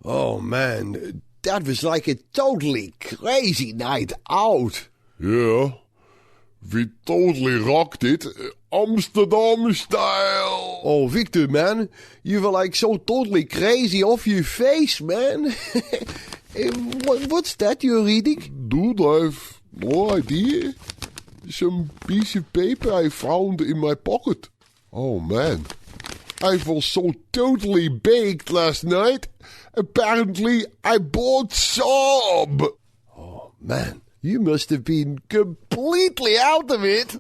Oh, man, that was like a totally crazy night out. Yeah, we totally rocked it, Amsterdam style. Oh, Victor, man, you were like so totally crazy off your face, man. What's that you're reading? Dude, I've no idea. Some piece of paper I found in my pocket. Oh, man. I was so totally baked last night. Apparently, I bought some. Oh, man, you must have been completely out of it.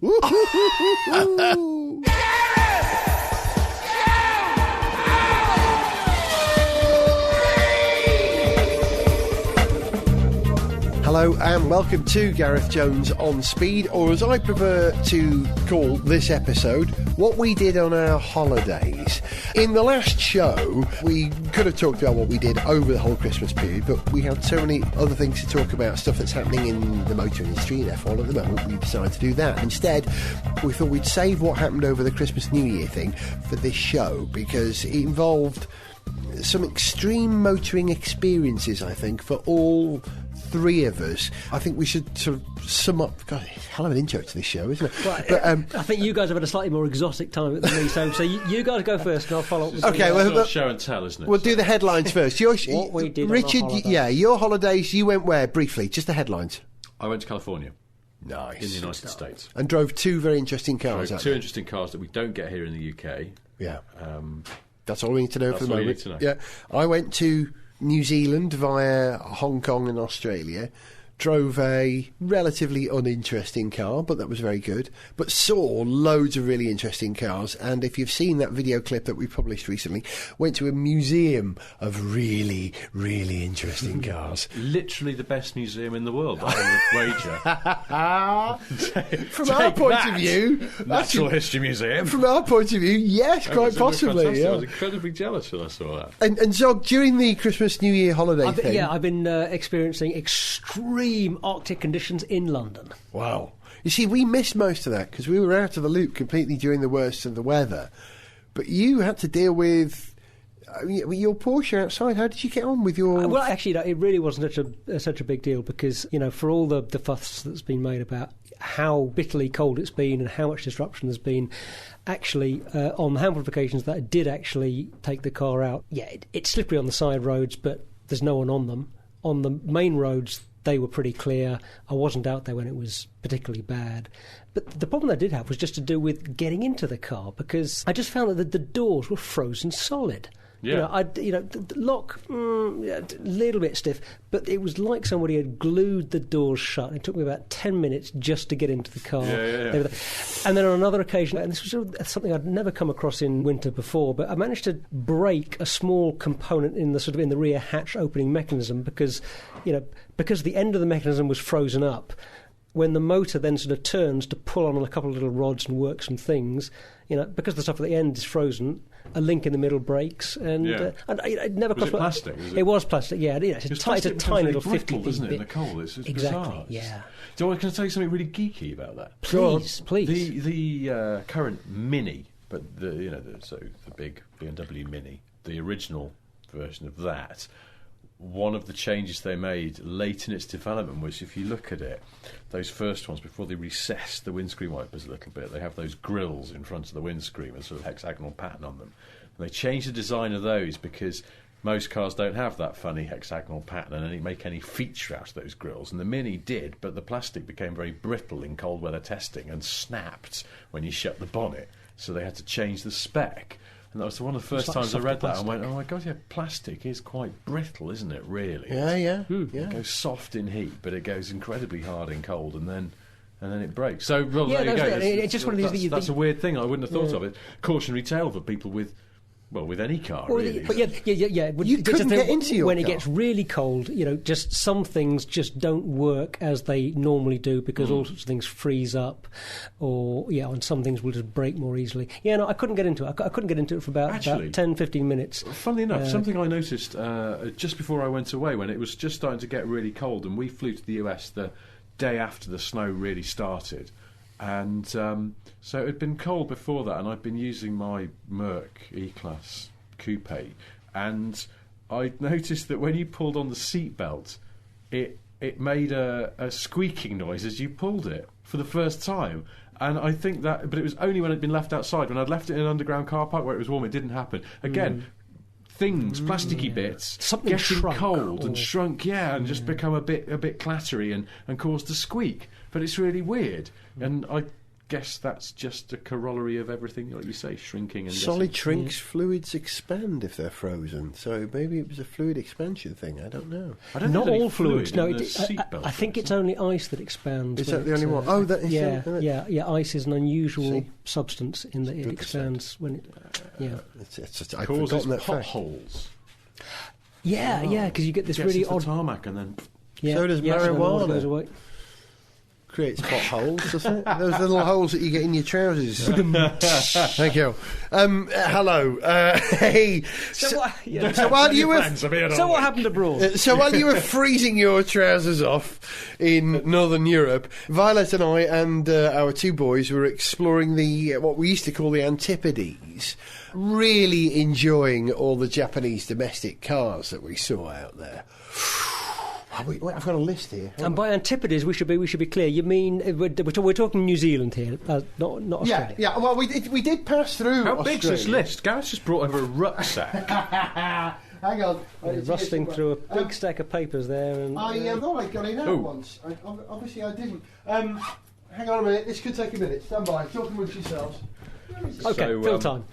Hello and welcome to Gareth Jones on Speed, or as I prefer to call this episode, what we did on our holidays. In the last show, we could have talked about what we did over the whole Christmas period, but we had so many other things to talk about, stuff that's happening in the motor industry and F1 at the moment, we decided to do that. Instead, we thought we'd save what happened over the Christmas New Year thing for this show, because it involved some extreme motoring experiences, I think, for all three of us. I think we should sort of sum up. God, hell of an intro to this show, isn't it? Well, but, I think you guys have had a slightly more exotic time than me, so you guys go first and I'll follow up with okay, well, show and tell, isn't it? We'll do the headlines first. What we did Richard, on our holidays. yeah, your holidays, you went where, briefly? Just the headlines. I went to California. Nice. In the United States. And drove two very interesting cars. Two interesting cars that we don't get here in the UK. Yeah. That's all we need to know for the moment. That's all you need Yeah. to know. I went to New Zealand via Hong Kong and Australia. Drove a relatively uninteresting car, but that was very good. But saw loads of really interesting cars, and if you've seen that video clip that we published recently, went to a museum of really, really interesting cars. Literally the best museum in the world, I would wager. From our point of view, Natural History Museum. From our point of view, yes, quite possibly. Yeah. I was incredibly jealous when I saw that. And Zog, during the Christmas New Year holiday thing... Yeah, I've been experiencing extreme Arctic conditions in London. Wow. You see, we missed most of that because we were out of the loop completely during the worst of the weather. But you had to deal with your Porsche outside. How did you get on with your... Well, actually, it really wasn't such a big deal because, you know, for all the fuss that's been made about how bitterly cold it's been and how much disruption there's been, actually, on the handful of occasions that I did actually take the car out, yeah, it's slippery on the side roads, but there's no one on them. On the main roads, they were pretty clear. I wasn't out there when it was particularly bad. But the problem I did have was just to do with getting into the car, because I just found that the doors were frozen solid. Yeah. The lock, a little bit stiff, but it was like somebody had glued the doors shut. It took me about 10 minutes just to get into the car. Yeah. And then on another occasion, and this was something I'd never come across in winter before, but I managed to break a small component in the rear hatch opening mechanism because the end of the mechanism was frozen up. When the motor then sort of turns to pull on a couple of little rods and work some things, because the stuff at the end is frozen, a link in the middle breaks, and it never was cost it plastic? It was plastic, yeah. It's a tiny little 50p brittle, isn't it, bit. in the cold? It's exactly, bizarre. yeah. So can I tell you something really geeky about that? Please. The current Mini, but the big BMW Mini, the original version of that. One of the changes they made late in its development was, if you look at it, those first ones, before they recessed the windscreen wipers a little bit, they have those grills in front of the windscreen with a sort of hexagonal pattern on them. And they changed the design of those because most cars don't have that funny hexagonal pattern and make any feature out of those grills. And the Mini did, but the plastic became very brittle in cold weather testing and snapped when you shut the bonnet. So they had to change the spec. And that was one of the first times I read that. I went, oh my God, yeah, plastic is quite brittle, isn't it, really? Yeah. It goes soft in heat, but it goes incredibly hard in cold, and then it breaks. So, there you go. It's just one of these That's a weird thing. I wouldn't have thought of it. Cautionary tale for people with any car, really. But yeah. You couldn't get into your when car. It gets really cold, just some things just don't work as they normally do because all sorts of things freeze up, and some things will just break more easily. Yeah, no, I couldn't get into it. I couldn't get into it for about 10, 15 minutes. Funnily enough, something I noticed just before I went away, when it was just starting to get really cold, and we flew to the US the day after the snow really started. And so it had been cold before that, and I'd been using my Merc E-Class Coupe, and I noticed that when you pulled on the seatbelt, it made a squeaking noise as you pulled it for the first time. And I think that, but it was only when it had been left outside. When I'd left it in an underground car park where it was warm, it didn't happen. Again, things, plasticky bits, Something getting shrunk cold or- and shrunk, and just become a bit clattery and caused a squeak. But it's really weird, and I guess that's just a corollary of everything, like you say, shrinking and Solid getting- shrinks, fluids expand if they're frozen. So maybe it was a fluid expansion thing. I don't know. I don't Not think all fluids. No, in the I seatbelt, think for it's only ice that expands. Is when that the it's, only one? Oh, that is yeah. Ice is an unusual See? substance in that it Good expands when it. Yeah, I've causes forgotten that fact. potholes. yeah, because you get this Gets really into odd. the tarmac and then. Yeah, So does and then the water marijuana. goes away. Creates potholes, doesn't it? Those little holes that you get in your trousers. Thank you. Hello. Hey. So while you were So what happened abroad? So while you were freezing your trousers off in Northern Europe, Violet and I and our two boys were exploring the what we used to call the Antipodes, really enjoying all the Japanese domestic cars that we saw out there. Wait, I've got a list here. And by Antipodes, we should be clear. You mean we're talking New Zealand here, not Australia? Yeah. Well, we did pass through. How big's this Australia. list? Gareth just brought over a rucksack. Hang on. We're rusting through a big stack of papers there, and I thought I got in out Oh. once. Obviously, I didn't. Hang on a minute. This could take a minute. Stand by. Talk amongst yourselves. okay, So, fill time.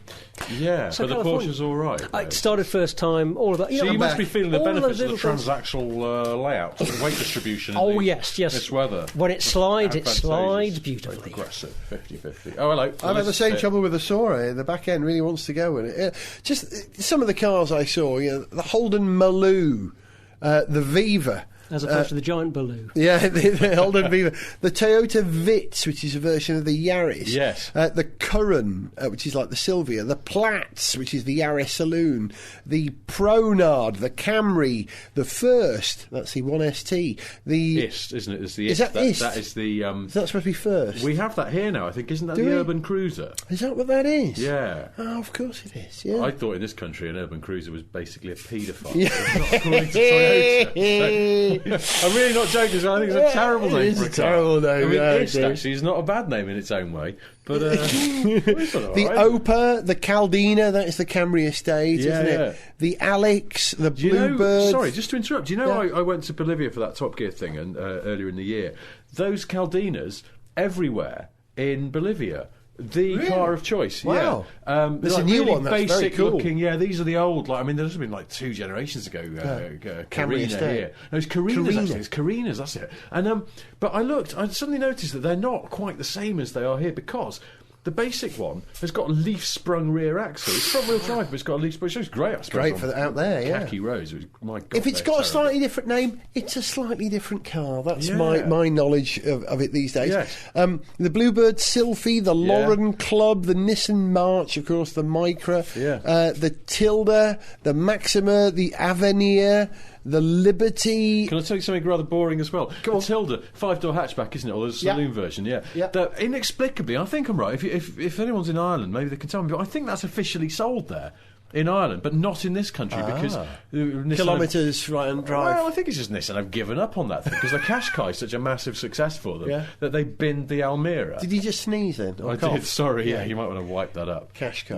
Yeah, So but the California- Porsche's all right. I started first time. All of that. So you know, must be feeling the all benefits those of the little things. transactional layout, and weight distribution. in Oh, the- yes. This weather. When it slides, it Advantageous. slides Very beautifully. progressive, 50-50. Oh, hello. I've had the same trouble with the Sora. The back end really wants to go in it. Just some of the cars I saw. The Holden Maloo, the Viva. As opposed to the giant Baloo. Yeah, the Holden Viva. The Toyota Vitz, which is a version of the Yaris. Yes. The Curran, which is like the Silvia. The Platz, which is the Yaris Saloon. The Pronard, the Camry. The First, that's the 1ST. The IST, isn't it? It's the Is IST. that IST? That is the. Is that supposed to be First? We have that here now, I think. Isn't that Do the we? urban cruiser? Is that what that is? Yeah. Oh, of course it is. Yeah. I thought in this country an urban cruiser was basically a paedophile. Yeah. Not according to Toyota. So, I'm really not joking, so I think it's a terrible name It is for a a car. terrible name, I mean, yeah, IST it is. actually is not a bad name in its own way, but it's all The right. Opa, the Caldina, that is the Camry estate, Yeah, isn't yeah. it? The Alex, the Do you know, Bluebird. sorry, just to interrupt. Do you know Yeah. I went to Bolivia for that Top Gear thing and earlier in the year? Those Caldinas everywhere in Bolivia. The Really? car of choice, Wow. yeah. There's like a new really one that's very basic cool. looking. Yeah, these are the old. Like, I mean, there's been like 2 generations ago. Camry Carina estate. here. No, it's Carinas. Carina. Actually, it's Carinas. That's it. And but I suddenly noticed that they're not quite the same as they are here because. The basic one has got a leaf-sprung rear axle. It's front-wheel drive, but it's got a leaf-sprung. It's great, I suppose. Great on for out there, yeah. Khaki roads. My God, If it's they're got a terrible. slightly different name, it's a slightly different car. That's Yeah. my knowledge of it these days. Yes. The Bluebird Sylphy, the Lauren Club, the Nissan March, of course, the Micra, Yeah. the Tilda, the Maxima, the Avenir, the Liberty. Can I tell you something rather boring as well? Go on. Tilda, 5-door hatchback, isn't it? Or the saloon version, yeah. Yeah. That inexplicably, I think I'm right. If anyone's in Ireland, maybe they can tell me. But I think that's officially sold there in Ireland, but not in this country because Nissan Kilometres right and drive. Well, I think it's just Nissan have given up on that thing because the Qashqai is such a massive success for them Yeah. that they binned the Almira. Did you just sneeze then? Or I cough? did. Sorry, yeah. You might want to wipe that up. Qashqai.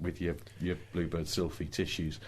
With your Bluebird Sylphy tissues.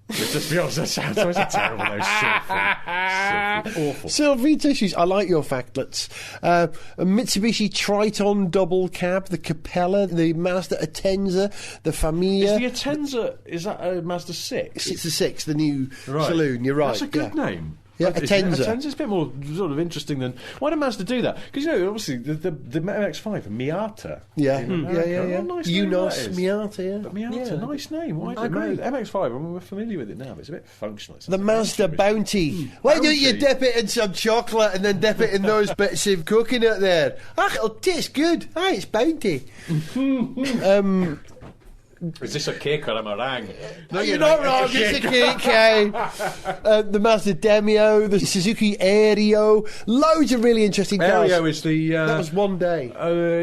Let's be honest, that sounds so terrible. Those Sylphy, awful. Sylvie tissues. I like your factlets. A Mitsubishi Triton double cab, the Capella, the Mazda Atenza, the Familia. Is the Atenza, is that a Mazda 6? It's the 6, the new Right. saloon. You're right. That's a good name. Yeah, Isn't it? Atenza. Atenza's a bit more sort of interesting than... Why did Mazda do that? Because, obviously, the MX-5, Miata. Yeah, in America. yeah. What a nice name that Unos is. Miata, yeah. But Miata, Yeah. nice name. Why I agree. MX-5, I mean, we're familiar with it now, but it's a bit functional. It's The not Mazda very- Bounty. Why don't you Bounty? dip it in some chocolate and then dip it in those bits of coconut there? Ah, it'll taste good. Ah, it's Bounty. Is this a cake or a meringue? No, you're not wrong. It's a cake. The Mazda Demio, the Suzuki Aereo, loads of really interesting cars. Aereo is the... that was one day.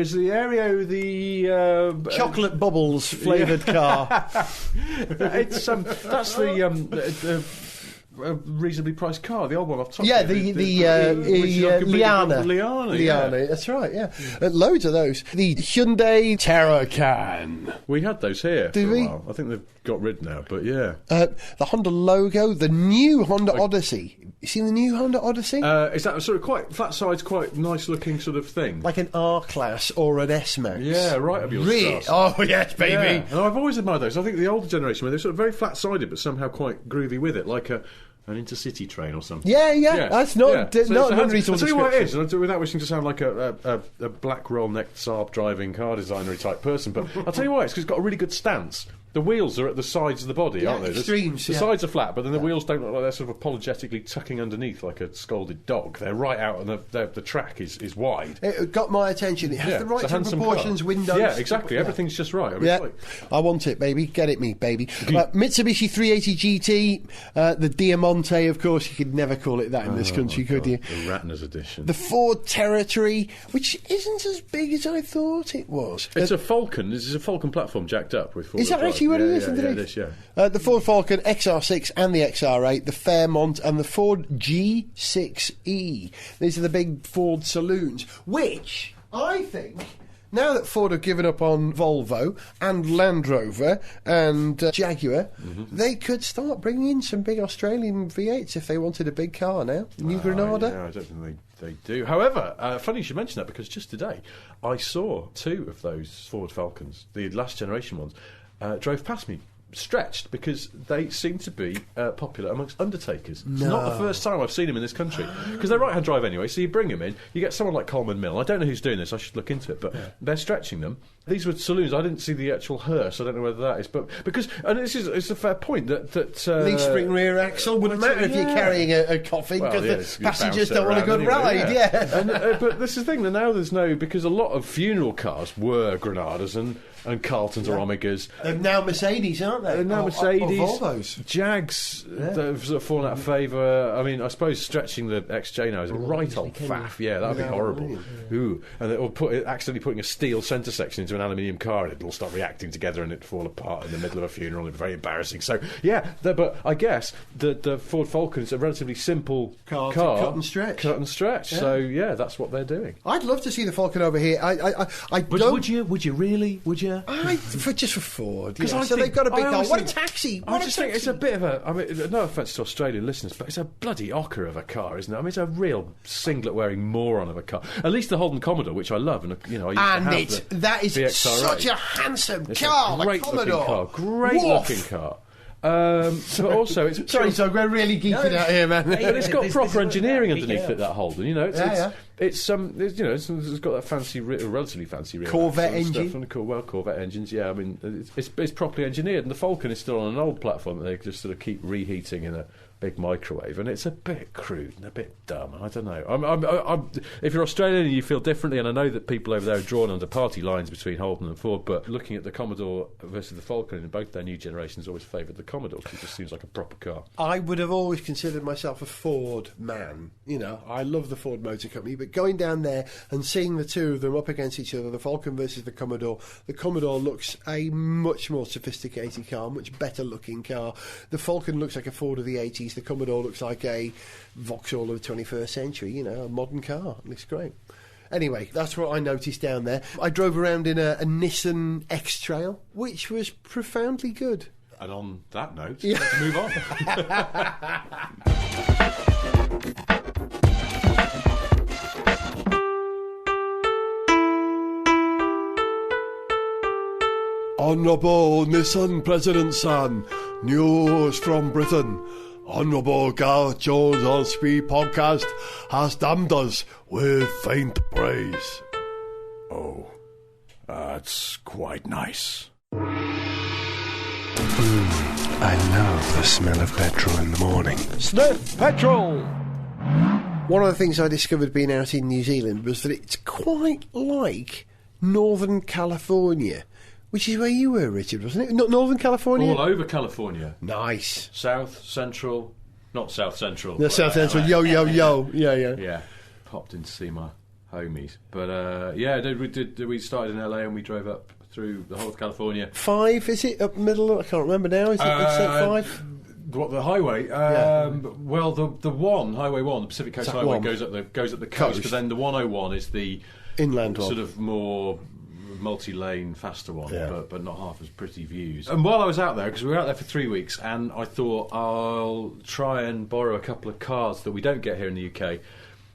Is the Aereo the... chocolate bubbles flavoured car. It's that's the reasonably priced car, the old one off top. Yeah, the Liana. Liana, that's right, yeah. Loads of those. The Hyundai Terracan. We had those here Did for we? a while. I think they've got rid now, but yeah. The Honda logo, the new Honda Odyssey. You seen the new Honda Odyssey? Is that a sort of quite flat sides, quite nice looking sort of thing? Like an R-Class or an S-Max. Yeah, right up your Really? stars. Oh, yes, baby. Yeah. And I've always admired those. I think the older generation, where they're sort of very flat-sided but somehow quite groovy with it, like an intercity train or something. Yeah. That's not not an unreasonable I'll tell you what it is, description. and without wishing to sound like a black roll-necked Saab driving car designery type person, but I'll tell you why, it's because it's got a really good stance. The wheels are at the sides of the body, aren't they? Extremes, The sides are flat, but then the wheels don't look like they're sort of apologetically tucking underneath like a scolded dog. They're right out, and the track is wide. It got my attention. It has the right it's a handsome proportions, car. windows. Yeah, exactly. Everything's just right. I mean, it's like, I want it, baby. Get it me, baby. Mitsubishi 380 GT, the Diamante, of course. You could never call it that in this country, could you? The Ratner's edition. The Ford Territory, which isn't as big as I thought it was. It's a Falcon. This is a Falcon platform jacked up with four-wheel Is that drive. actually what it is? Yeah, underneath? it is, yeah. The Ford Falcon XR6 and the XR8, the Fairmont and the Ford G6E. These are the big Ford saloons, which I think, now that Ford have given up on Volvo and Land Rover and Jaguar, they could start bringing in some big Australian V8s if they wanted a big car now. New Granada. Yeah, I don't think they do. However, funny you should mention that, because just today I saw two of those Ford Falcons, the last generation ones, drove past me. Stretched, because they seem to be popular amongst undertakers. It's not the first time I've seen them in this country, because they're right-hand drive anyway, so you bring them in, you get someone like Coleman Mill. I don't know who's doing this, I should look into it, but they're stretching them. These were saloons. I didn't see the actual hearse. I don't know whether that is, but because, and it's a fair point that leaf spring rear axle wouldn't matter if you're carrying a coffin, because the passengers don't want a good ride. And, but this is the thing, that now there's no, because a lot of funeral cars were Granadas and Carltons or Omegas. They're now Mercedes, aren't they? They're now Mercedes. Or Volvos. Jags, they've sort of fallen out of favour. I mean, I suppose stretching the XJ now is a right old faff. Yeah, that would be horrible. Ooh. And accidentally putting a steel centre section into an aluminium car, and it'll start reacting together and it'll fall apart in the middle of a funeral. It's very embarrassing. So, yeah, but I guess the Ford Falcon is a relatively simple car. Cut and stretch. Cut and stretch. Yeah. So, yeah, that's what they're doing. I'd love to see the Falcon over here. Would you really? Would you? Just for Ford, because so they've got a big car. What a taxi! I just think it's a bit of a. I mean, no offence to Australian listeners, but it's a bloody ocker of a car, isn't it? I mean, it's a real singlet-wearing moron of a car. At least the Holden Commodore, which I love, and I used to have that is the XR8. Such a handsome It's car, a great-looking car, great-looking car. But also, it's sorry, so we're really geeking out here, man. But it's got proper engineering underneath it. That Holden, it's got that fancy, relatively fancy Corvette engine. Corvette engines. Yeah, I mean, it's properly engineered, and the Falcon is still on an old platform that they just sort of keep reheating in a big microwave, and it's a bit crude and a bit dumb. I don't know. If you're Australian and you feel differently, and I know that people over there are drawn under party lines between Holden and Ford, but looking at the Commodore versus the Falcon in both their new generations, always favoured the Commodore, because it just seems like a proper car. I would have always considered myself a Ford man. I love the Ford Motor Company, but going down there and seeing the two of them up against each other, the Falcon versus the Commodore looks a much more sophisticated car, much better looking car. The Falcon looks like a Ford of the 80s. The Commodore looks like a Vauxhall of the 21st century, a modern car. It looks great. Anyway, that's what I noticed down there. I drove around in a Nissan X-Trail, which was profoundly good. And on that note, let's move on. Honourable Nissan President's son, news from Britain. Honourable Gareth Jones on Speed Podcast has damned us with faint praise. Oh, that's quite nice. I love the smell of petrol in the morning. Sniff petrol! One of the things I discovered being out in New Zealand was that it's quite like Northern California, Which is where you were, Richard, wasn't it? Northern California? All over California. Nice. South, Central, not South Central. The South Central, yo. Yeah. Yeah, popped in to see my homies. But we started in LA and we drove up through the whole of California. 5, is it? Up middle? I can't remember now. Is it Interstate 5? What, the highway? Well, the one, Highway 1, the Pacific Coast Highway, goes up the coast, but then the 101 is the inland one. Sort of more multi-lane, faster one, but not half as pretty views. And while I was out there, because we were out there for 3 weeks, and I thought I'll try and borrow a couple of cars that we don't get here in the UK,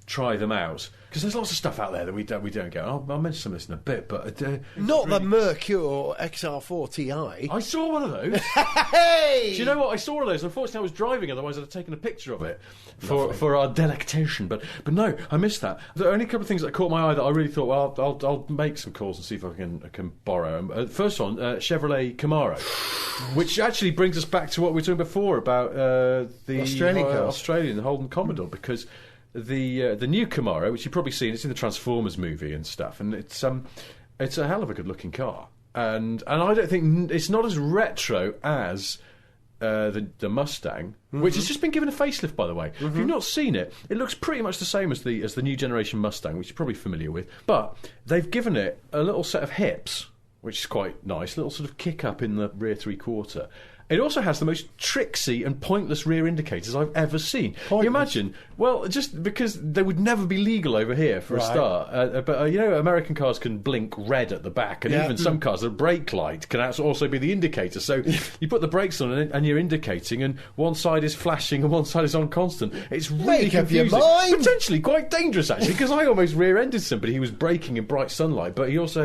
try them out. Because there's lots of stuff out there that we don't get. I'll mention some of this in a bit, but not the Mercure XR4 Ti. I saw one of those. Hey! Do you know what? I saw one of those. Unfortunately, I was driving. Otherwise, I'd have taken a picture of it for our delectation. But no, I missed that. There are only a couple of things that caught my eye that I really thought, well, I'll make some calls and see if I can borrow. First one, Chevrolet Camaro, which actually brings us back to what we were talking before about the Australian Holden Commodore, because the new Camaro, which you've probably seen, it's in the Transformers movie and stuff, and it's a hell of a good looking car, and I don't think it's not as retro as the Mustang, which has just been given a facelift, by the way. If you've not seen it, it looks pretty much the same as the new generation Mustang, which you're probably familiar with, but they've given it a little set of hips, which is quite nice, a little sort of kick up in the rear three-quarter. It also has the most tricksy and pointless rear indicators I've ever seen. Pointless. You imagine, well, just because they would never be legal over here for a start. But American cars can blink red at the back, and even some cars, the brake light can also be the indicator. So you put the brakes on and you're indicating, and one side is flashing and one side is on constant. It's really confusing. Potentially quite dangerous, actually, because I almost rear-ended somebody. He was braking in bright sunlight, but he also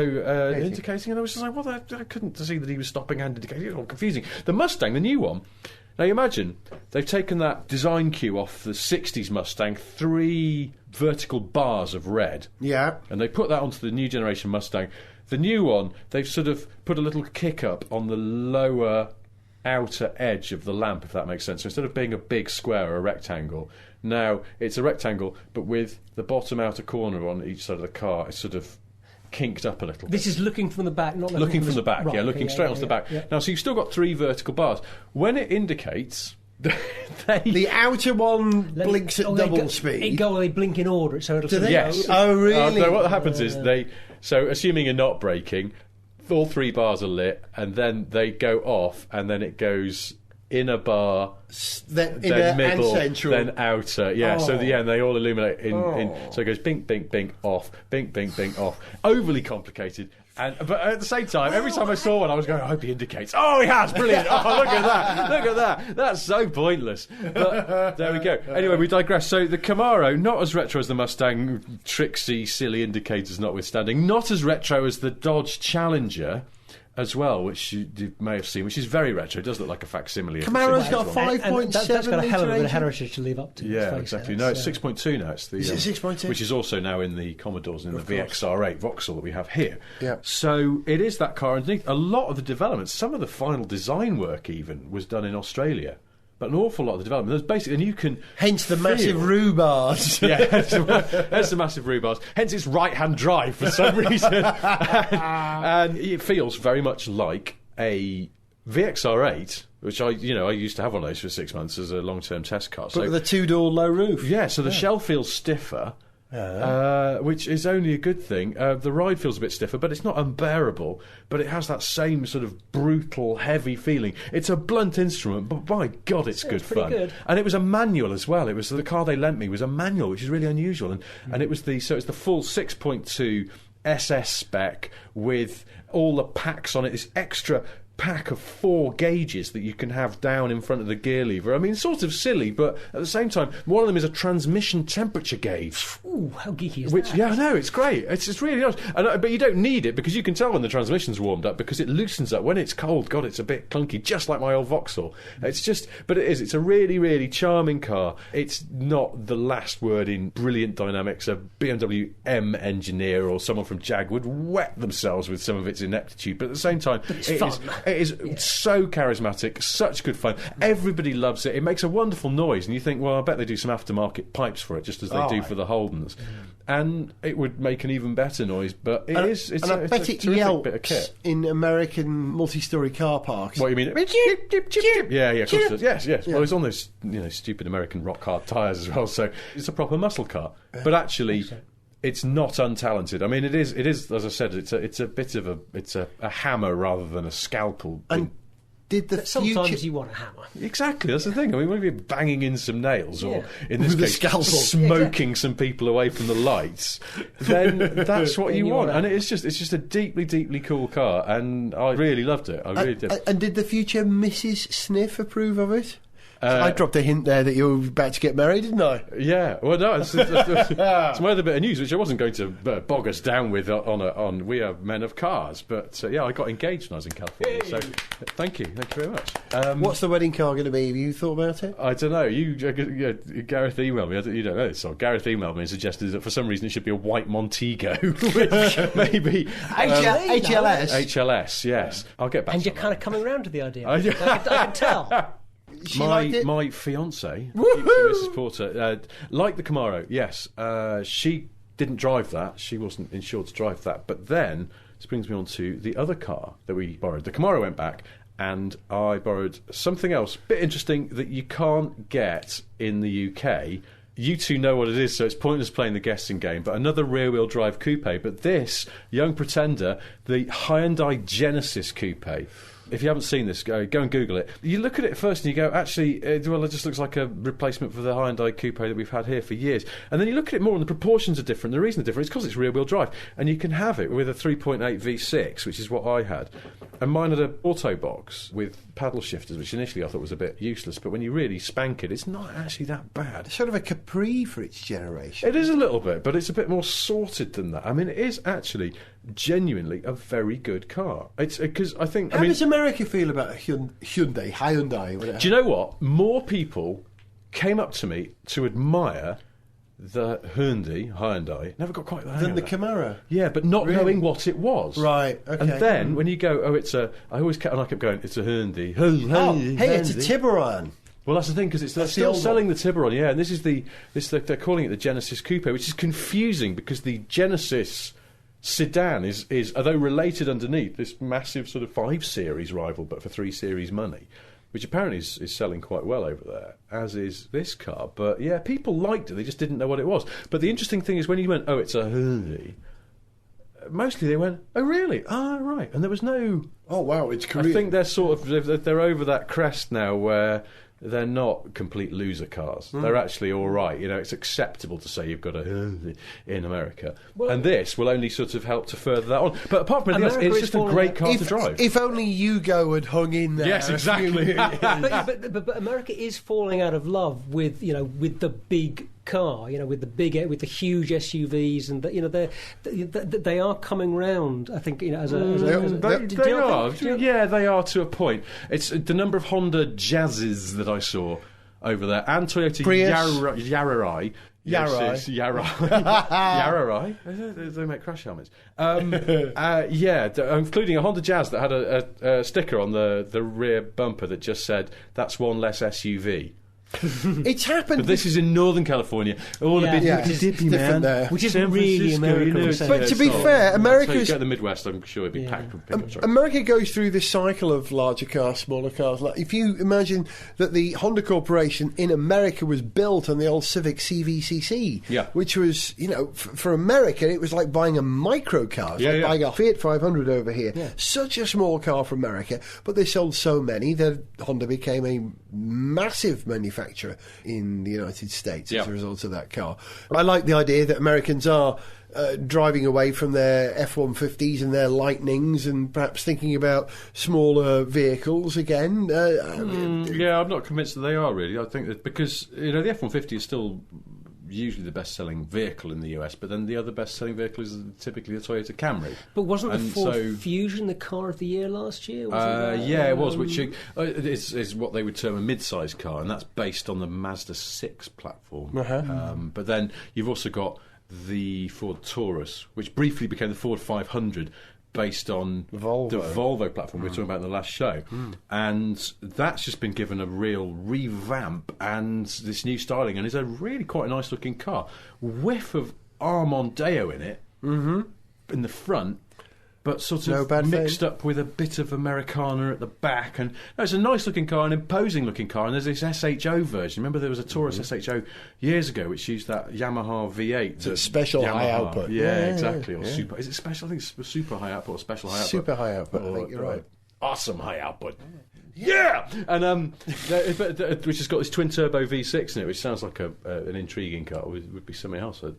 indicating, and I was just like, well, I couldn't see that he was stopping and indicating. It was all confusing. The Mustang, the new one. Now you imagine they've taken that design cue off the 60s Mustang, 3 vertical bars of red. Yeah. And they put that onto the new generation Mustang. The new one, they've sort of put a little kick up on the lower outer edge of the lamp, if that makes sense. So instead of being a big square or a rectangle, now it's a rectangle, but with the bottom outer corner on each side of the car, it's sort of kinked up a little bit. This is looking from the back, not looking from the back. Right, looking straight onto the back. Yeah. Now, so you've still got 3 vertical bars. When it indicates, the outer one blinks at double speed. They blink in order, so it'll. Yes. Oh, really? No, what happens is so assuming you're not braking, all 3 bars are lit, and then they go off, and then it goes inner bar, then middle, and central, then outer. Yeah, so they all illuminate in. So it goes bink, bink, bink, off, bink, bink, bink, off. Overly complicated. But at the same time, every time I saw one, I was going, I hope he indicates. Oh, he has! Brilliant! Oh, look at that! Look at that! That's so pointless. But there we go. Anyway, we digress. So the Camaro, not as retro as the Mustang, tricksy, silly indicators notwithstanding, not as retro as the Dodge Challenger as well, which you may have seen, which is very retro. It does look like a facsimile. Camaro's got 5.7. That's got a hell of a bit of heritage to live up to. Yeah, exactly. No, it's 6.2 now. It's the, is it 6.2? Which is also now in the Commodores and in the VXR8 Vauxhall that we have here. Yeah. So it is that car underneath. A lot of the development, some of the final design work even, was done in Australia. But an awful lot of the development. There's basically, and you can. Hence the massive rhubars. Yeah, hence the massive rhubars. Hence its right-hand drive for some reason. And it feels very much like a VXR8, which I used to have one of those for 6 months as a long-term test car. But with a 2-door low roof. Yeah, so the shell feels stiffer. Which is only a good thing. The ride feels a bit stiffer, but it's not unbearable. But it has that same sort of brutal, heavy feeling. It's a blunt instrument, but by God, it's good fun. Good. And it was a manual as well. It was the car they lent me was a manual, which is really unusual. And it was it's the full 6.2 SS spec with all the packs on it. This extra pack of 4 gauges that you can have down in front of the gear lever. I mean, sort of silly, but at the same time, one of them is a transmission temperature gauge. Ooh, how geeky is that? Yeah, I know, it's great. It's really nice. But you don't need it, because you can tell when the transmission's warmed up, because it loosens up. When it's cold, God, it's a bit clunky, just like my old Vauxhall. But it is. It's a really, really charming car. It's not the last word in brilliant dynamics. A BMW M engineer or someone from Jag would wet themselves with some of its ineptitude, but at the same time, it's fun. It is so charismatic, such good fun. Everybody loves it. It makes a wonderful noise, and you think, well, I bet they do some aftermarket pipes for it, just as they do for the Holdens. And it would make an even better noise, but it's a bet it terrific yelps bit of kit. in American multi-storey car parks. What, you mean? Yeah, of course it does. Yes. Well, it's on those stupid American rock hard tyres as well, so it's a proper muscle car. But actually, it's not untalented. I mean, it is. As I said, it's a bit of a hammer rather than a scalpel. And did the sometimes you want a hammer. Exactly, that's the thing. I mean, when you're banging in some nails, or in this With a case, scalpel. smoking some people away from the lights, then that's what you want. And it's just a deeply, deeply cool car, and I really loved it. I really did. And did the future Mrs. Sniff approve of it? I dropped a hint there that you were about to get married, didn't I? Yeah, well, no, it's my other bit of news, which I wasn't going to bog us down with on We Are Men of Cars, but I got engaged when I was in California, so thank you very much. What's the wedding car going to be? Have you thought about it? I don't know. Gareth emailed me. You don't know this, so Gareth emailed me and suggested that for some reason it should be a white Montego, which maybe HLS. HLS, yes. I'll get back. And to you're kind of coming round to the idea. I can tell. My fiancée, Mrs. Porter, liked the Camaro. Yes, she didn't drive that. She wasn't insured to drive that. But then this brings me on to the other car that we borrowed. The Camaro went back, and I borrowed something else, a bit interesting that you can't get in the UK. You two know what it is, so it's pointless playing the guessing game, but another rear-wheel drive coupe. But this, Young Pretender, the Hyundai Genesis coupe. If you haven't seen this, go and Google it. You look at it first and you go, actually, it just looks like a replacement for the Hyundai coupe that we've had here for years. And then you look at it more and the proportions are different. The reason they're different is because it's rear-wheel drive. And you can have it with a 3.8 V6, which is what I had. And mine had an auto box with paddle shifters, which initially I thought was a bit useless. But when you really spank it, it's not actually that bad. Sort of a Capri for its generation. It is a little bit, but it's a bit more sorted than that. I mean, it is actually genuinely a very good car. It's because I think. How does America feel about Hyundai, whatever? Do you know what? More people came up to me to admire the Hyundai. Never got quite the hang than of the that. Camaro. Yeah, but not knowing what it was. Right. Okay. And then when you go, I always kept going, it's a Hyundai. Hey, it's a Tiburon. Well, that's the thing, because they're still selling the Tiburon, yeah, and they're calling it the Genesis Coupe, which is confusing because the Genesis sedan is although related underneath, this massive sort of 5 Series rival, but for 3 Series money, which apparently is selling quite well over there, as is this car. But yeah, people liked it, they just didn't know what it was. But the interesting thing is when you went, it's a Hyundai, mostly they went, oh really? Ah, right. And there was no... Oh wow, it's Korean. I think they're over that crest now where they're not complete loser cars. They're actually all right. It's acceptable to say you've got a in America. Well, and this will only sort of help to further that on. But apart from anything else, it's just a great car to drive. If only Yugo had hung in there. Yes, exactly. but America is falling out of love with the big car, with the huge SUVs, and they are coming round. I think they are to a point. It's the number of Honda Jazzes that I saw over there, and Toyota Yarai. Yarai. They make crash helmets. Including a Honda Jazz that had a sticker on the rear bumper that just said, "That's one less SUV." It's happened. But this is in Northern California. All a bit dippy, man. There. Which is really American. But to be fair, America... So you go to the Midwest, I'm sure it'd be packed with pickup trucks. America goes through this cycle of larger cars, smaller cars. Like, if you imagine that the Honda Corporation in America was built on the old Civic CVCC, which was, for America, it was like buying a micro car. It's like buying a Fiat 500 over here. Yeah. Such a small car for America, but they sold so many that Honda became a massive manufacturer in the United States as a result of that car. I like the idea that Americans are driving away from their F-150s and their Lightnings and perhaps thinking about smaller vehicles again. I'm not convinced that they are, really. I think that because the F-150 is still usually the best-selling vehicle in the US, but then the other best-selling vehicle is typically a Toyota Camry. But wasn't the Ford Fusion the car of the year last year? It was, which is what they would term a mid-sized car, and that's based on the Mazda 6 platform. But then you've also got the Ford Taurus, which briefly became the Ford 500, based on Volvo. the Volvo platform we were talking about in the last show. And that's just been given a real revamp and this new styling, and it's a really quite a nice looking car. Whiff of Armondeo in it, in the front, but sort No of bad mixed thing. up with a bit of Americana at the back. And no, it's a nice looking car, an imposing looking car. And there's this SHO version. Remember there was a Taurus SHO years ago which used that Yamaha V8. It's special high output. Yeah, Yeah, exactly. Or yeah. super. Is it special? I think it's super high output or special high output. Super high output, I think you're right. Awesome high output. Yeah, and which has got this twin turbo V6 in it, which sounds like an intriguing car. Would be something else I'd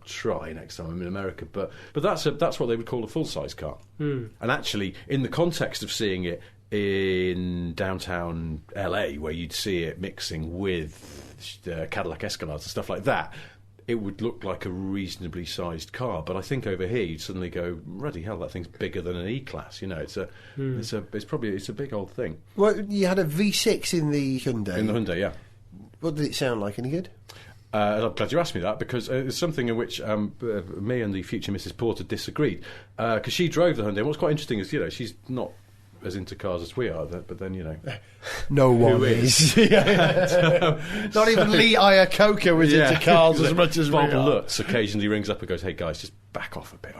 try next time I'm in America. But that's what they would call a full size car. And actually, in the context of seeing it in downtown LA, where you'd see it mixing with Cadillac Escalades and stuff like that, it would look like a reasonably sized car. But I think over here you'd suddenly go, bloody hell, that thing's bigger than an E-Class. You know, it's a big old thing. Well, you had a V6 in the Hyundai. In the Hyundai, yeah. What did it sound like? Any good? I'm glad you asked me that, because it's something in which me and the future Mrs. Porter disagreed, because she drove the Hyundai. And what's quite interesting is, she's not as into cars as we are, but then, No one is? Not even Lee Iacocca was into cars as much as Bob we are. Lutz occasionally rings up and goes, "Hey guys, just back off a bit."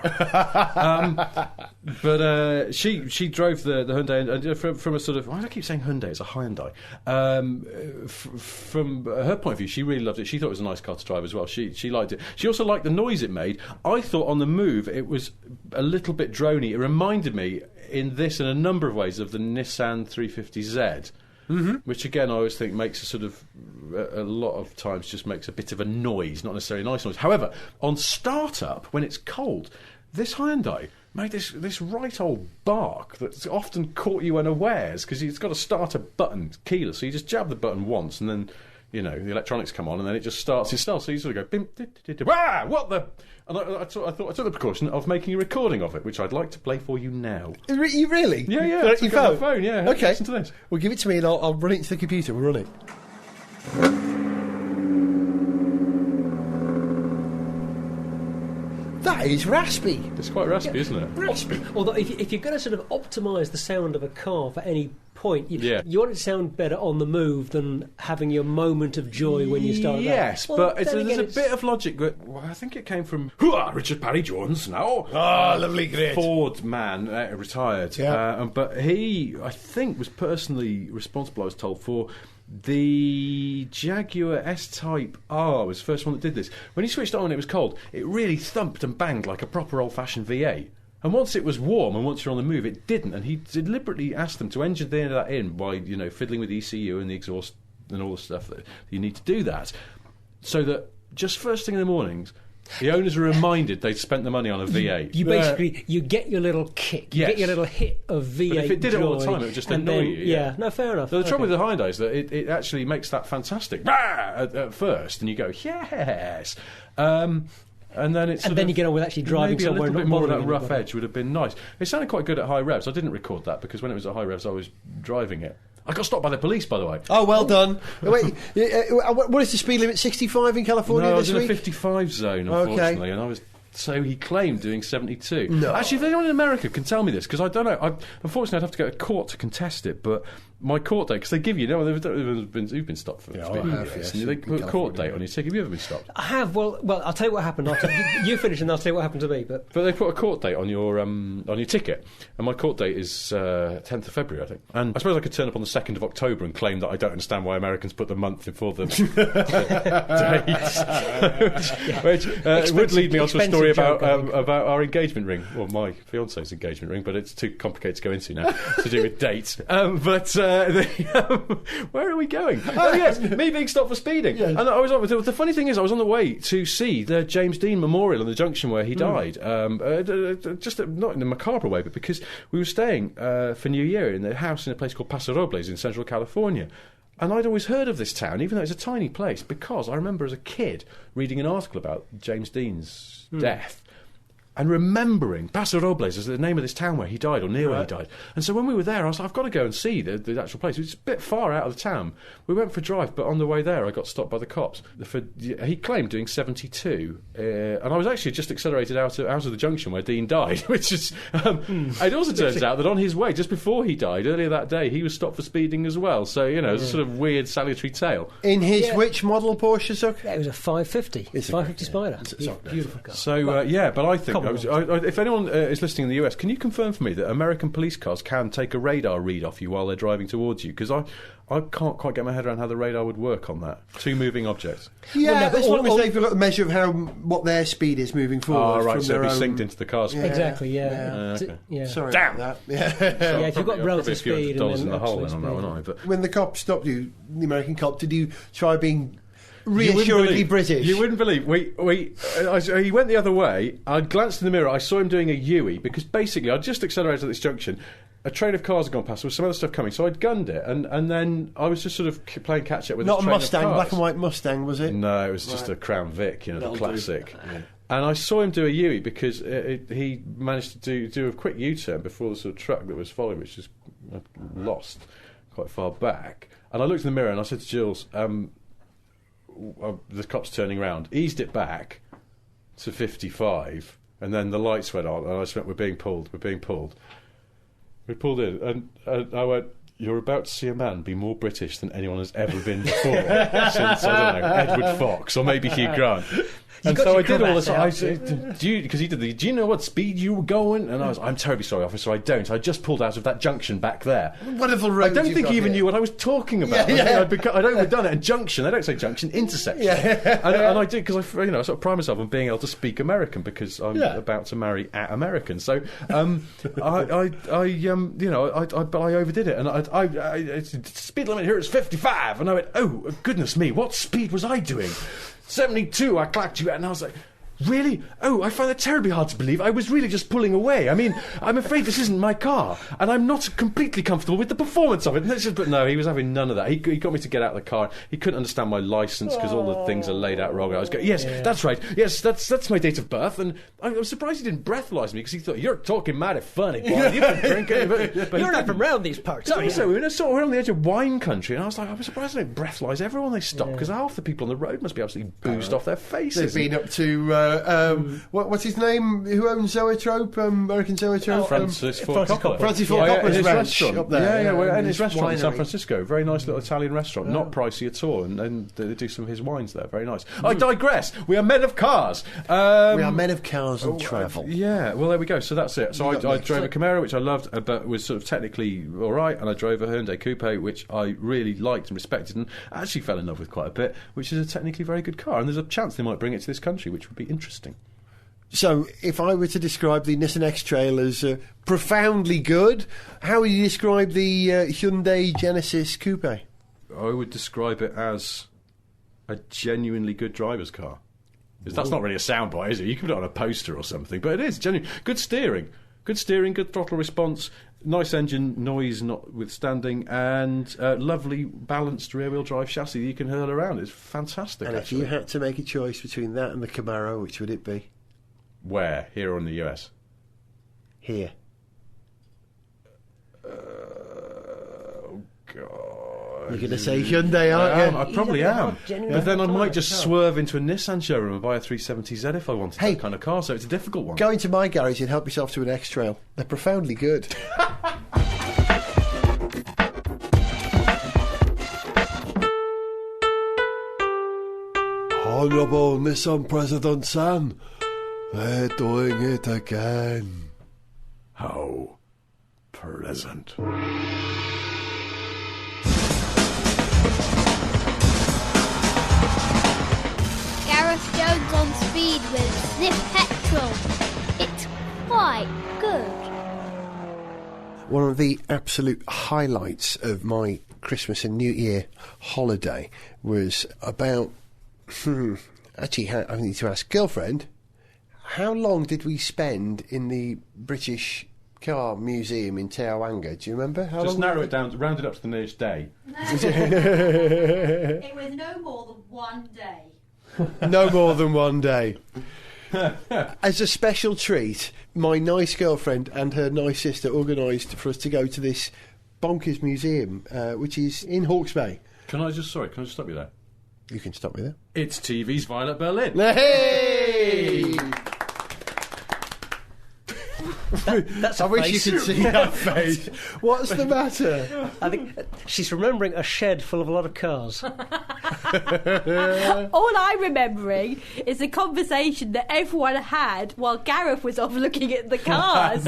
But she drove the Hyundai, and from a sort of, why do I keep saying Hyundai? It's a Hyundai. From her point of view, she really loved it. She thought it was a nice car to drive as well. She liked it. She also liked the noise it made. I thought on the move it was a little bit drony. It reminded me in this and a number of ways of the Nissan 350Z. Which again I always think makes a sort of a lot of times just makes a bit of a noise, not necessarily a nice noise. However, on start-up, when it's cold, this Hyundai made this right old bark that's often caught you unawares, because it's got a starter button, keyless, so you just jab the button once and then the electronics come on and then it just starts itself, so you sort of go bim, what the. And I thought I took the precaution of making a recording of it, which I'd like to play for you now. You really? Yeah. Your I took it on my phone, yeah. Okay. Listen to this. Well, give it to me and I'll run it to the computer. We'll run it. That is raspy. It's quite raspy, isn't it? Raspy. Although if you're going to sort of optimise the sound of a car for any point, you want it to sound better on the move than having your moment of joy when you start. Yes, well, but then there's again, a bit of logic. I think it came from Richard Parry Jones now. Lovely, great. Ford man, retired. Yeah. But he, I think, was personally responsible, I was told, for the Jaguar S-Type R was the first one that did this. When he switched it on when it was cold, it really thumped and banged like a proper old-fashioned V8. And once it was warm and once you're on the move, it didn't. And he deliberately asked them to engineer that in by, fiddling with ECU and the exhaust and all the stuff that you need to do that. So that just first thing in the mornings, the owners are reminded they'd spent the money on a V8. You basically you get your little kick, you get your little hit of V8. But if it did joy, it all the time, it would just annoy you. Yeah, no, fair enough. So the trouble with the Hyundai is that it actually makes that fantastic at first, and you go, yes. And then it's and then you get on with actually driving maybe somewhere. a little and bit not more of that bothering rough anybody. edge would have been nice. It sounded quite good at high revs. I didn't record that because when it was at high revs, I was driving it. I got stopped by the police, by the way. Oh, well done. Wait, what is the speed limit? 65 in California No, I this was in week? a 55 zone, unfortunately, and I was. So he claimed doing 72. No. Actually, if anyone in America can tell me this, because I don't know. Unfortunately, I'd have to go to court to contest it, but my court date, because they give you, you've been stopped for Yeah, speeding. I have, yes. They put a court California. date on your ticket. Have you ever been stopped? I have. Well, I'll tell you what happened. You finish and I'll tell you what happened to me. But But they put a court date on your ticket, and my court date is 10th of February, I think. And I suppose I could turn up on the 2nd of October and claim that I don't understand why Americans put the month before the date, which would lead me on to a story joke, about our engagement ring, or my fiance's engagement ring, but it's too complicated to go into now to do with dates. Where are we going? Oh yes, me being stopped for speeding. Yes. And I was the funny thing is, I was on the way to see the James Dean Memorial in the junction where he died. Just not in a macabre way, but because we were staying for New Year in a house in a place called Paso Robles in Central California. And I'd always heard of this town, even though it's a tiny place, because I remember as a kid reading an article about James Dean's death. and remembering Paso Robles is the name of this town where he died, or near where he died. And so when we were there, I was like, I've got to go and see the actual place. It was a bit far out of the town. We went for a drive, but on the way there, I got stopped by the cops. He claimed doing 72, and I was actually just accelerated out of the junction where Dean died, which is... it also turns out that on his way, just before he died, earlier that day, he was stopped for speeding as well. So, you know, it's a sort of weird salutary tale. In his which model Porsche, Zuck? Yeah, it was a 550. It's a 550 Spider. It's a Beautiful car. So, but I think... Commodore. If anyone is listening in the US, can you confirm for me that American police cars can take a radar read off you while they're driving towards you? Because I can't quite get my head around how the radar would work on that. Two moving objects. Yeah, Well, no, as long as they've got the measure of what their speed is moving forward. Right, from so it'd be their synced into the car's speed. Exactly, yeah. Okay. Yeah. Sorry Damn. about that. Yeah. Yeah, if you've got relative a few speed $100 and in then the hole then absolute on that speed. one, but When the cop stopped you, the American cop, did you try being You wouldn't reassuringly believe- British? You wouldn't believe. He went the other way. I glanced in the mirror. I saw him doing a U-E because basically I just accelerated at this junction. A train of cars had gone past. There was some other stuff coming, so I'd gunned it, and then I was just sort of playing catch up with Not this a train Mustang, of cars. black and white Mustang, was it? No, it was just a Crown Vic, That'll the do. classic. And I saw him do a U-E because he managed to do a quick U-turn before the sort of truck that was following, which was lost quite far back. And I looked in the mirror and I said to Jules, the cop's turning round, eased it back to 55, and then the lights went on, and I just went, we're being pulled. We pulled in, and I went, you're about to see a man be more British than anyone has ever been before since, I don't know, Edward Fox or maybe Hugh Grant. And so I did all this. I said, because he did do you know what speed you were going? And I'm terribly sorry, officer, I don't. I just pulled out of that junction back there. Wonderful I road. don't think he even knew what I was talking about. Yeah. I'd overdone it. And junction, they don't say junction, intersection. Yeah. And I did because I sort of pride myself on being able to speak American because I'm about to marry an American. So but I overdid it, and I speed limit here is 55, and I went, oh goodness me, what speed was I doing? 72, I clacked you at, and I was like, really? Oh, I find that terribly hard to believe. I was really just pulling away. I mean, I'm afraid this isn't my car, and I'm not completely comfortable with the performance of it. But no, he was having none of that. He got me to get out of the car. He couldn't understand my licence because all the things are laid out wrong. I was going, yes, that's right. Yes, that's my date of birth. And I was surprised he didn't breathalyse me because he thought, you're talking mighty funny, boy. You've been drinking. But You're not from around these parts. so we're on the edge of wine country, and I was like, I'm surprised they don't breathalyse everyone they stop because half the people on the road must be absolutely boozed off their faces. They've been up to what's his name? Who owns Zoetrope? American Zoetrope. Francis Ford Coppola. Francis Ford Coppola's his ranch restaurant up there. Yeah, we're in his restaurant in San winery. Francisco. Very nice little Italian restaurant, not pricey at all, and they do some of his wines there. Very nice. I digress. We are men of cars. We are men of cars and travel. Yeah, well, there we go. So that's it. So You I got drove a next. Camaro, which I loved, but was sort of technically all right, and I drove a Hyundai Coupe, which I really liked and respected, and actually fell in love with quite a bit, which is a technically very good car, and there's a chance they might bring it to this country, which would be interesting. So, if I were to describe the Nissan X-Trail as profoundly good, how would you describe the Hyundai Genesis Coupe? I would describe it as a genuinely good driver's car. 'Cause that's not really a soundbite, is it? You can put it on a poster or something, but it is genuine. Good steering, good throttle response, nice engine, noise notwithstanding, and lovely balanced rear-wheel drive chassis that you can hurl around. It's fantastic. And if actually. you had to make a choice between that and the Camaro, which would it be? Where? Here or in the US? Here. Oh God. You're going to say Hyundai, aren't you? I probably am. genuinely But then I hard might to just tell. swerve into a Nissan showroom and buy a 370Z if I wanted Hey. that kind of car, so it's a difficult one. Go into my garage and help yourself to an X-Trail. They're profoundly good. Honourable Nissan President San, they're doing it again. How pleasant. Gareth Jones on speed with Sniff Petrol. It's quite good. One of the absolute highlights of my Christmas and New Year holiday was about... actually, I need to ask, girlfriend, how long did we spend in the British Car Museum in Teawanga? Do you remember? How Just long narrow it down, round it up to the nearest day. It was no more than one day. No more than one day. As a special treat, my nice girlfriend and her nice sister organised for us to go to this bonkers museum, which is in Hawke's Bay. Can I just stop you there? You can stop me there. It's TV's Violet Berlin. Hey! That's I wish you could see that face. What's the matter? I think she's remembering a shed full of a lot of cars. All I'm remembering is the conversation that everyone had while Gareth was off looking at the cars,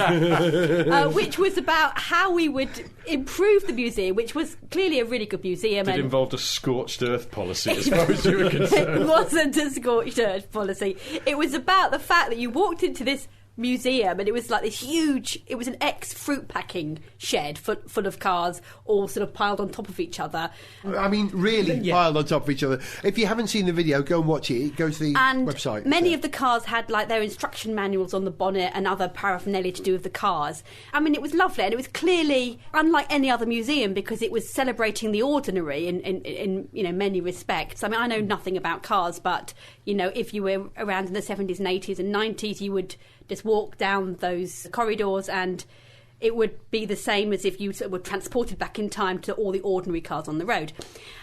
which was about how we would improve the museum, which was clearly a really good museum. It involved a scorched earth policy, as far as you were concerned. It wasn't a scorched earth policy. It was about the fact that you walked into this museum and it was like this huge, it was an ex-fruit packing shed full of cars all sort of piled on top of each other. I mean, really piled on top of each other. If you haven't seen the video, go and watch it. Go to the website. Many of the cars had like their instruction manuals on the bonnet and other paraphernalia to do with the cars. I mean, it was lovely, and it was clearly unlike any other museum because it was celebrating the ordinary in you know, many respects. I mean, I know nothing about cars, but you know, if you were around in the 70s and 80s and 90s, you would just walk down those corridors and it would be the same as if you were transported back in time to all the ordinary cars on the road.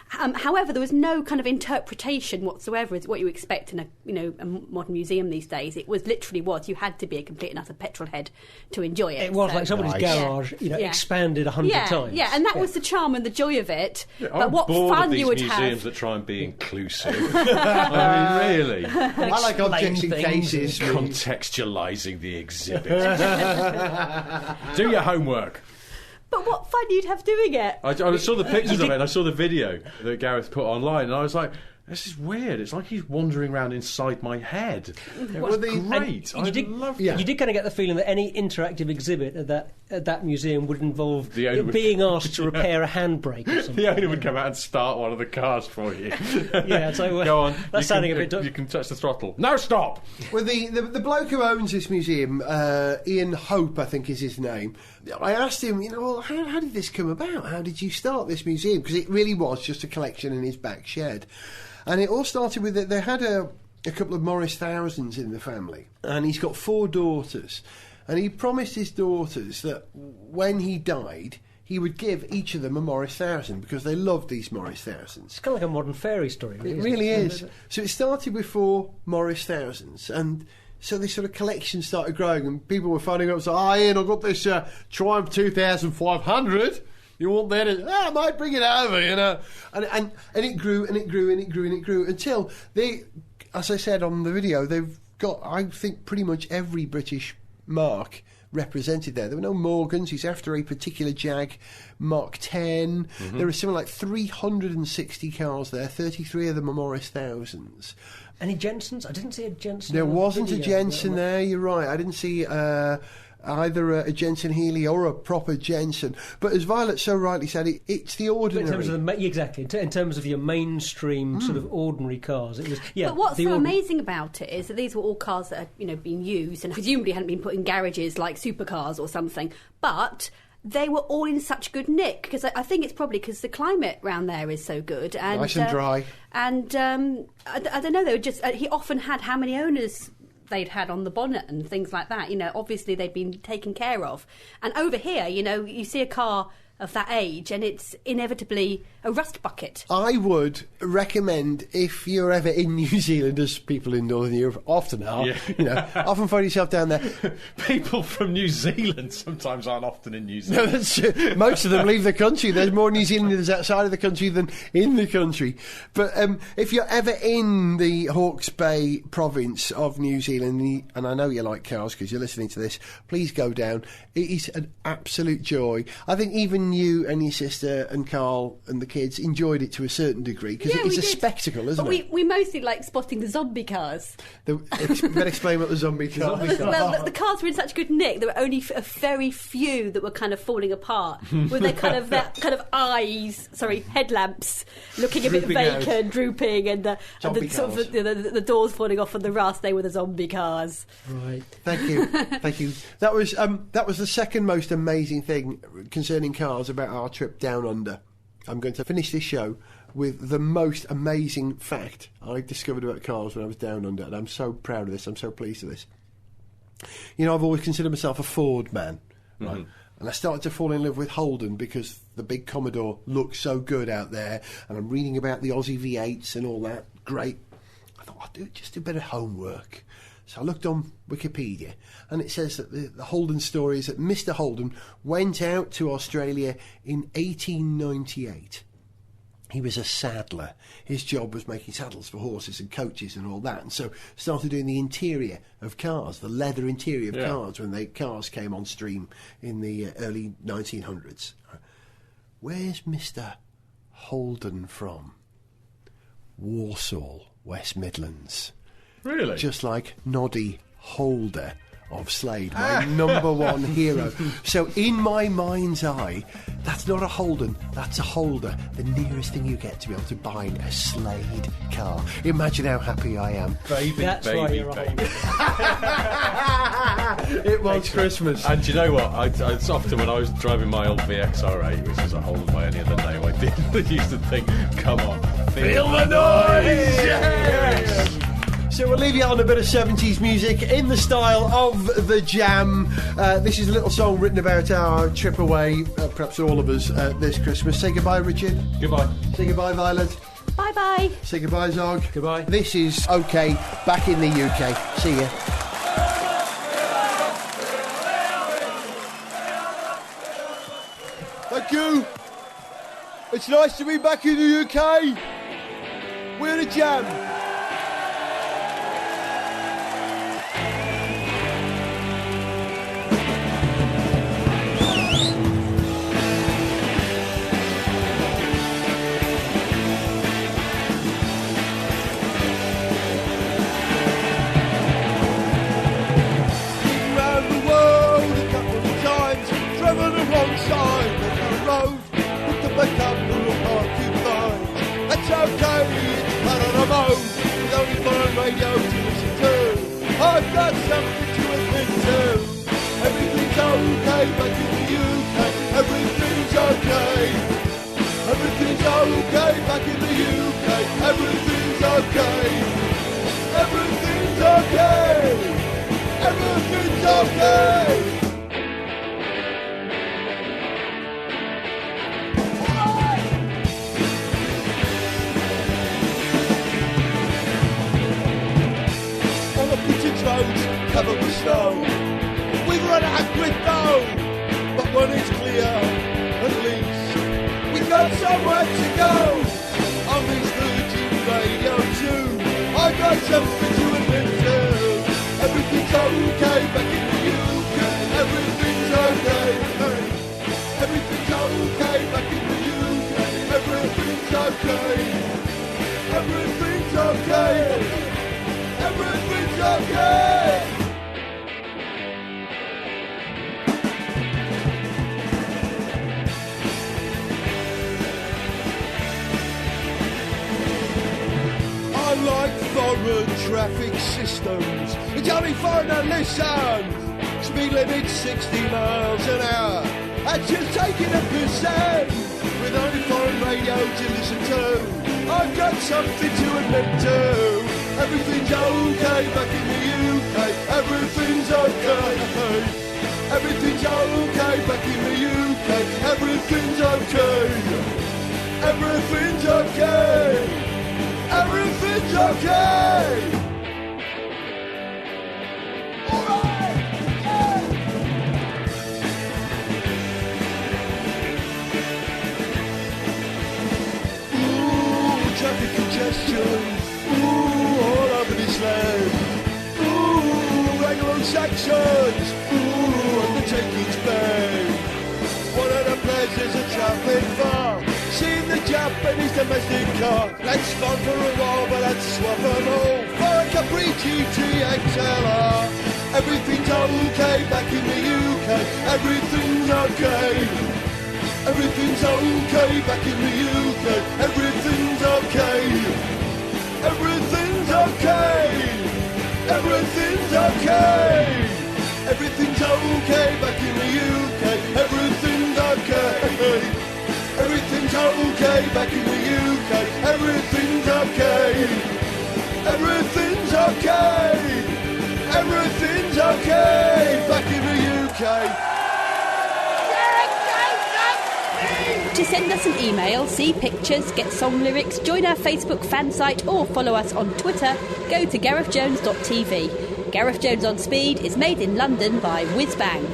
However, there was no kind of interpretation whatsoever as what you expect in a modern museum these days. It was literally you had to be a complete and utter petrol head to enjoy it. It was like somebody's garage, expanded 100 times. Yeah, and that was the charm and the joy of it. Yeah, but I'm what bored fun of you would these have! museums that try and be inclusive. I mean, really, I like objects in cases. Contextualising the exhibit. Do your homework. But what fun you'd have doing it! I saw the pictures of it, and I saw the video that Gareth put online, and I was like, this is weird. It's like he's wandering around inside my head. It was great. You did kind of get the feeling that any interactive exhibit at that museum would involve being asked to repair a handbrake or something. The owner would come out and start one of the cars for you. Yeah, so go on. That's sounding a bit. You can touch the throttle. No, stop. Well, the bloke who owns this museum, Ian Hope, I think is his name. I asked him, well, how did this come about? How did you start this museum? Because it really was just a collection in his back shed. And it all started with they had a couple of Morris Thousands in the family, and he's got 4 daughters, and he promised his daughters that when he died, he would give each of them a Morris Thousand because they loved these Morris Thousands. It's kind of like a modern fairy story. It really is. So it started with 4 Morris Thousands, and so this sort of collection started growing, and people were phoning up and saying, Ian, I've got this Triumph 2500. You want that? I might bring it over, And it grew and it grew and it grew and it grew until they, as I said on the video, they've got, I think, pretty much every British marque represented there. There were no Morgans. He's after a particular Jag Mark 10. Mm-hmm. There are something like 360 cars there. 33 of them are Morris Thousands. Any Jensens? I didn't see a Jensen. There wasn't a Jensen there. You're right. I didn't see either a Jensen Healy or a proper Jensen. But as Violet so rightly said, it's the ordinary. In terms of exactly. In terms of your mainstream sort of ordinary cars, it was. Yeah. But what's so amazing about it is that these were all cars that had been used and presumably hadn't been put in garages like supercars or something. But they were all in such good nick because I think it's probably because the climate round there is so good and nice and dry. And I don't know. They were just. He often had how many owners they'd had on the bonnet and things like that. Obviously they'd been taken care of. And over here, you see a car of that age and it's inevitably a rust bucket. I would recommend, if you're ever in New Zealand, as people in Northern Europe often are, often find yourself down there. People from New Zealand sometimes aren't often in New Zealand. No, that's true. Most of them leave the country. There's more New Zealanders outside of the country than in the country. But if you're ever in the Hawke's Bay province of New Zealand, and I know you like cars because you're listening to this, please go down. It is an absolute joy. I think even you and your sister and Carl and the kids enjoyed it to a certain degree because it's a spectacle, isn't it? We mostly like spotting the zombie cars. Better explain what the zombie car is. Well, the cars were in such good nick. There were only a very few that were kind of falling apart with their kind of headlamps looking a bit vacant, drooping, and the doors falling off on the rust. They were the zombie cars. Right. Thank you. That was the second most amazing thing concerning cars about our trip down under. I'm going to finish this show with the most amazing fact I discovered about cars when I was down under, and I'm so proud of this. I'm so pleased with this. You know, I've always considered myself a Ford man, right? Mm-hmm. And I started to fall in love with Holden because the big Commodore looks so good out there, and I'm reading about the Aussie V8s and all that. Great. I thought, I'll just do a bit of homework. So I looked on Wikipedia, and it says that the Holden story is that Mr. Holden went out to Australia in 1898. He was a saddler. His job was making saddles for horses and coaches and all that, and so started doing the interior of cars, the leather interior of cars, when the cars came on stream in the early 1900s. Where's Mr. Holden from? Walsall, West Midlands. Really? Just like Noddy Holder of Slade, my number one hero. So in my mind's eye, that's not a Holden, that's a Holder, the nearest thing you get to be able to buy a Slade car. Imagine how happy I am. That's why you're a Holden. It was Christmas. And do you know what? It's often when I was driving my old VXR8, which was a Holden by any other name, I used to think, come on, feel the noise! Yes! So we'll leave you on a bit of 70s music in the style of The Jam. This is a little song written about our trip away, perhaps all of us, this Christmas. Say goodbye, Richard. Goodbye. Say goodbye, Violet. Bye-bye. Say goodbye, Zog. Goodbye. This is OK, back in the UK. See ya. Thank you. It's nice to be back in the UK. We're The Jam. Radio to listen to. I've got something to admit to. Everything's okay back in the UK. Everything's okay. Everything's okay back in the UK. Everything's okay. Everything's okay. Everything's okay. Roads covered with snow. We've run out of grit though, but when it's clear, at least we've got somewhere to go. On this Virgin Radio 2, I've got something to admit to. Everything's okay back in the UK. Everything's okay. Everything's okay back in the UK. Everything's okay. Everything's okay. Everything's okay! I like foreign traffic systems. It's only fun to listen. Speed limit 60 miles an hour. That's just taking a percent. With only foreign radio to listen to, I've got something to admit to. Everything's okay back in the UK. Everything's okay. Everything's okay back in the UK. Everything's okay. Everything's okay. Everything's okay. All right. Yeah. Ooh, traffic congestion. All over this land. Ooh, Anglo-Saxons. Ooh, undertaking's bang. One of the pleasures of travelling far, seeing the Japanese domestic car. Let's fun for a while, but let's swap them all for a Capri GT XLR. Everything's okay back in the UK. Everything's okay. Everything's okay back in the UK. Everything's okay. Everything's okay. Everything's okay. Everything's okay back in the UK. Everything's okay. Everything's okay back in the UK. everything's okay. Everything's okay. Everything's okay. Back in the UK. To send us an email, see pictures, get song lyrics, join our Facebook fan site or follow us on Twitter, go to GarethJones.tv. Gareth Jones on Speed is made in London by Whiz Bang.